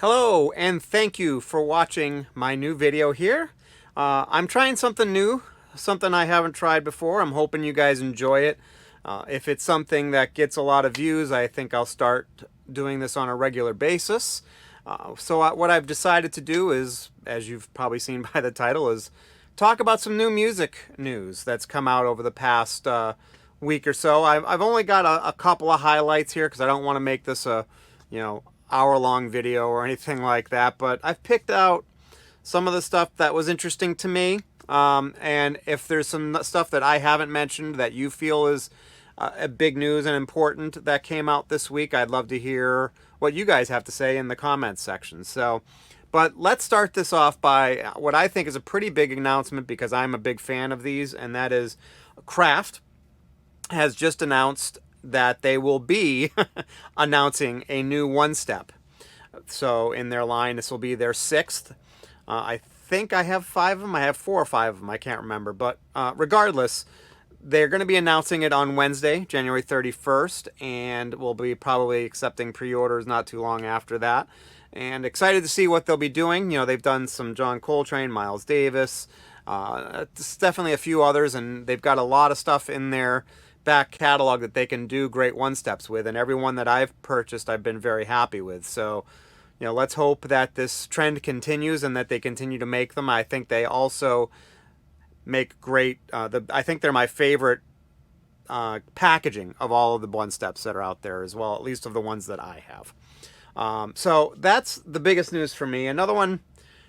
Hello, and thank you for watching my new video here. I'm trying something new, something I haven't tried before. I'm hoping you guys enjoy it. If it's something that gets a lot of views, I think I'll start doing this on a regular basis. What I've decided to do is, as you've probably seen by the title, is talk about some new music news that's come out over the past week or so. I've only got a couple of highlights here because I don't want to make this a, hour-long video or anything like that. But I've picked out some of the stuff that was interesting to me. And if there's some stuff that I haven't mentioned that you feel is a big news and important that came out this week, I'd love to hear what you guys have to say in the comments section. But let's start this off by what I think is a pretty big announcement because I'm a big fan of these, and that is Kraft has just announced that they will be announcing a new one step. So in their line, this will be their sixth. I think I have 5 of them. I have 4 or 5 of them. I can't remember. But regardless, they're going to be announcing it on Wednesday, January 31st, and we'll be probably accepting pre-orders not too long after that. And excited to see what they'll be doing. They've done some John Coltrane, Miles Davis, definitely a few others, and they've got a lot of stuff in their back catalog that they can do great one-steps with, and every one that I've purchased I've been very happy with. So let's hope that this trend continues and that they continue to make them. I think they also make great I think they're my favorite packaging of all of the one steps that are out there as well, at least of the ones that I have. So that's the biggest news for me. Another one,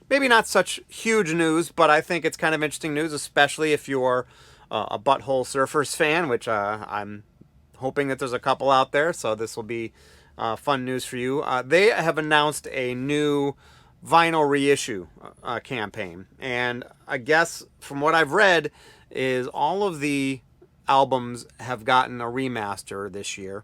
maybe not such huge news, but I think it's kind of interesting news, especially if you're a Butthole Surfers fan, which I'm hoping that there's a couple out there, so this will be fun news for you. They have announced a new vinyl reissue campaign, and I guess from what I've read is all of the albums have gotten a remaster this year.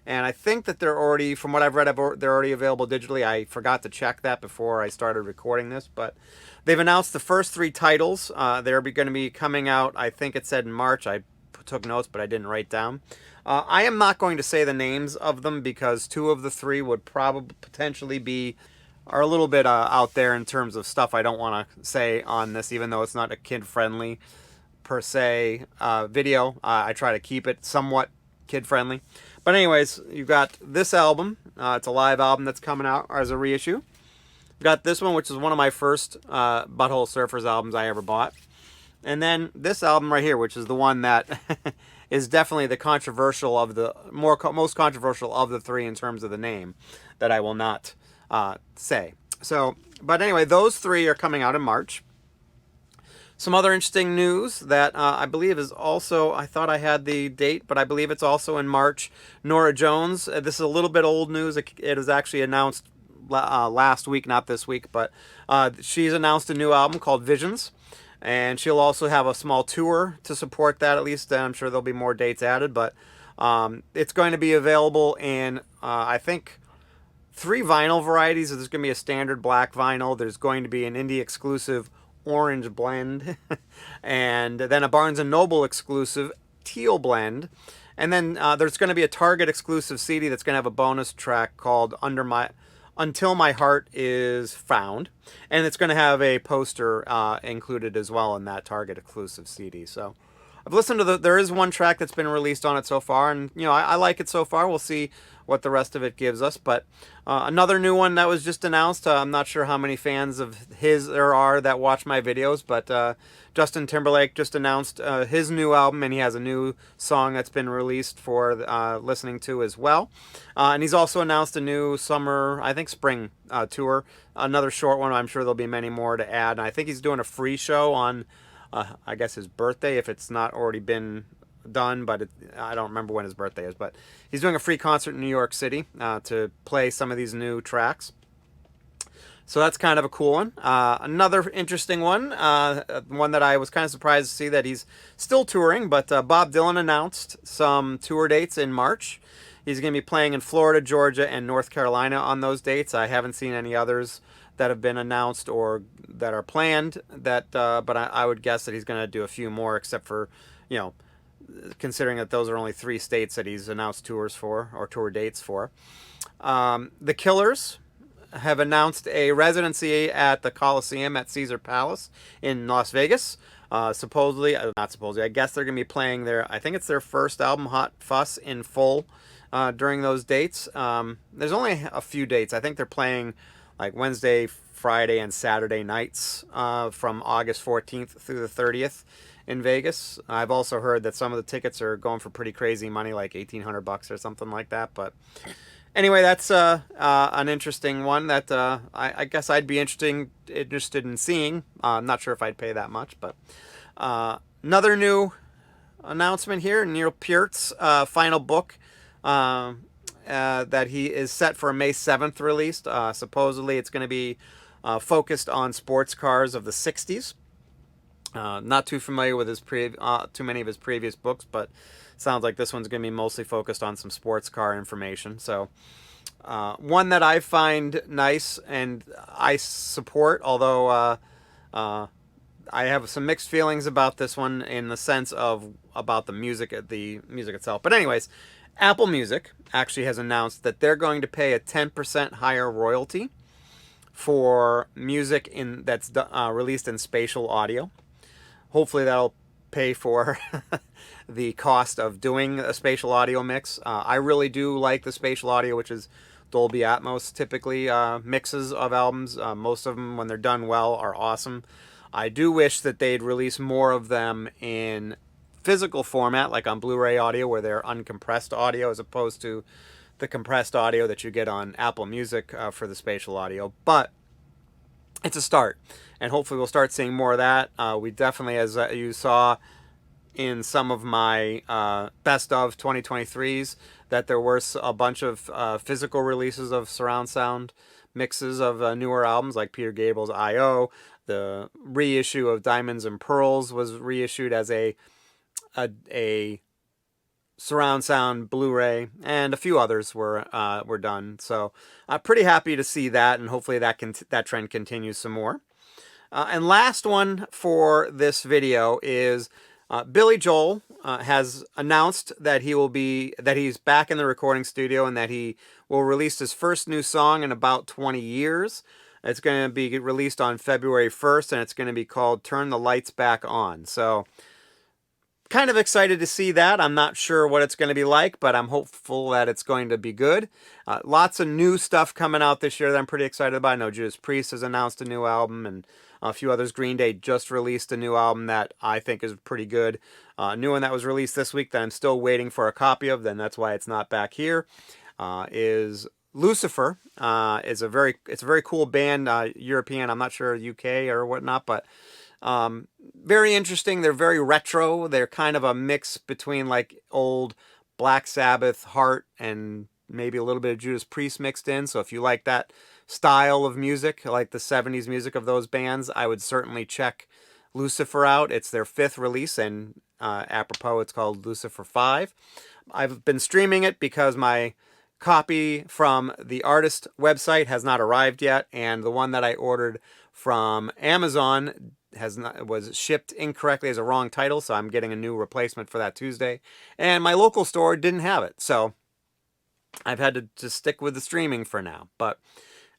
And I think that they're already, from what I've read, they're already available digitally. I forgot to check that before I started recording this, but they've announced the first 3 titles. They're going to be coming out, I think it said in March. I took notes, but I didn't write down. I am not going to say the names of them because 2 of the 3 would probably potentially are a little bit out there in terms of stuff I don't want to say on this, even though it's not a kid-friendly, per se, video. I try to keep it somewhat kid-friendly. But anyways, you've got this album. It's a live album that's coming out as a reissue. You've got this one, which is one of my first Butthole Surfers albums I ever bought. And then this album right here, which is the one that is definitely the controversial of the most controversial of the 3 in terms of the name, that I will not say. But anyway, those 3 are coming out in March. Some other interesting news that I believe is also, I thought I had the date, but I believe it's also in March. Norah Jones, this is a little bit old news. It was actually announced last week, not this week, but she's announced a new album called Visions. And she'll also have a small tour to support that, at least. I'm sure there'll be more dates added, but it's going to be available in, I think, 3 vinyl varieties. There's going to be a standard black vinyl. There's going to be an indie exclusive orange blend, and then a Barnes & Noble exclusive teal blend, and then there's going to be a Target exclusive CD that's going to have a bonus track called Until My Heart Is Found, and it's going to have a poster included as well in that Target exclusive CD. So I've listened to there is one track that's been released on it so far, and I like it so far. We'll see what the rest of it gives us. But another new one that was just announced, I'm not sure how many fans of his there are that watch my videos, but Justin Timberlake just announced his new album, and he has a new song that's been released for listening to as well. And he's also announced a new summer, I think spring tour, another short one. I'm sure there'll be many more to add. And I think he's doing a free show on I guess his birthday, if it's not already been done, but I don't remember when his birthday is, but he's doing a free concert in New York City to play some of these new tracks. So that's kind of a cool one. Another interesting one, one that I was kind of surprised to see that he's still touring, but Bob Dylan announced some tour dates in March. He's going to be playing in Florida, Georgia, and North Carolina on those dates. I haven't seen any others that have been announced or that are planned, but I would guess that he's going to do a few more, except for, considering that those are only 3 states that he's announced tours for, or tour dates for. The Killers have announced a residency at the Coliseum at Caesar Palace in Las Vegas. Supposedly, not supposedly, I guess they're going to be playing their, I think it's their first album, Hot Fuss, in full during those dates. There's only a few dates. I think they're playing like Wednesday, Friday, and Saturday nights from August 14th through the 30th in Vegas. I've also heard that some of the tickets are going for pretty crazy money, like $1,800 or something like that. But anyway, that's an interesting one that I guess I'd be interested in seeing. I'm not sure if I'd pay that much, but another new announcement here: Neil Peart's final book that he is set for a May 7th release. Supposedly, it's going to be focused on sports cars of the '60s. Not too familiar with his too many of his previous books, but sounds like this one's going to be mostly focused on some sports car information. So one that I find nice and I support, although I have some mixed feelings about this one in the sense of about the music itself. But anyways, Apple Music actually has announced that they're going to pay a 10% higher royalty for music that's released in spatial audio. Hopefully that'll pay for the cost of doing a spatial audio mix. I really do like the spatial audio, which is Dolby Atmos typically mixes of albums. Most of them, when they're done well, are awesome. I do wish that they'd release more of them in physical format, like on Blu-ray audio, where they're uncompressed audio, as opposed to the compressed audio that you get on Apple Music for the spatial audio. But it's a start, and hopefully we'll start seeing more of that. We definitely, as you saw in some of my best of 2023s, that there were a bunch of physical releases of surround sound mixes of newer albums, like Peter Gabriel's I.O. The reissue of Diamonds and Pearls was reissued as a surround sound Blu-ray, and a few others were done. So I'm pretty happy to see that, and hopefully that trend continues some more. And last one for this video is Billy Joel has announced that he's back in the recording studio and that he will release his first new song in about 20 years. It's going to be released on February 1st, and it's going to be called Turn the Lights Back On. So kind of excited to see that. I'm not sure what it's going to be like, but I'm hopeful that it's going to be good. Lots of new stuff coming out this year that I'm pretty excited about. I know Judas Priest has announced a new album, and a few others. Green Day just released a new album that I think is pretty good. A new one that was released this week that I'm still waiting for a copy of, then that's why it's not back here, is Lucifer. It's a very cool band, European, I'm not sure UK or whatnot, but very interesting. They're very retro. They're kind of a mix between like old Black Sabbath, Heart, and maybe a little bit of Judas Priest mixed in. So if you like that style of music, like the 70s music of those bands, I would certainly check Lucifer out. It's their 5th release, and apropos, it's called Lucifer 5. I've been streaming it because my copy from the artist website has not arrived yet, and the one that I ordered from Amazon was shipped incorrectly as a wrong title, so I'm getting a new replacement for that Tuesday. And my local store didn't have it, so I've had to just stick with the streaming for now. But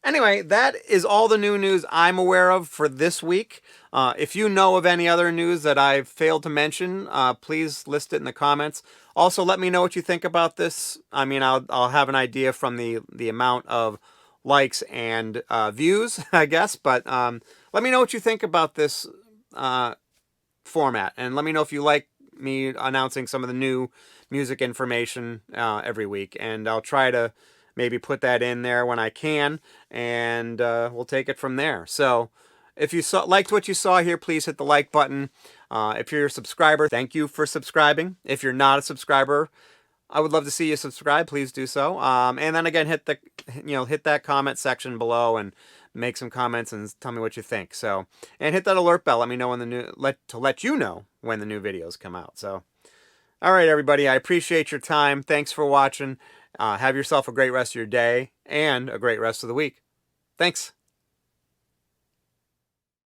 anyway, that is all the new news I'm aware of for this week. If you know of any other news that I've failed to mention, please list it in the comments. Also, let me know what you think about this. I mean, I'll have an idea from the amount of likes and views, I guess. But let me know what you think about this format. And let me know if you like me announcing some of the new music information every week. And I'll try to maybe put that in there when I can. And we'll take it from there. So if you liked what you saw here, please hit the like button. If you're a subscriber, thank you for subscribing. If you're not a subscriber, I would love to see you subscribe. Please do so. And then again, hit that comment section below and make some comments and tell me what you think. So, and hit that alert bell. Let me know when let you know when the new videos come out. So, all right, everybody. I appreciate your time. Thanks for watching. Have yourself a great rest of your day and a great rest of the week. Thanks.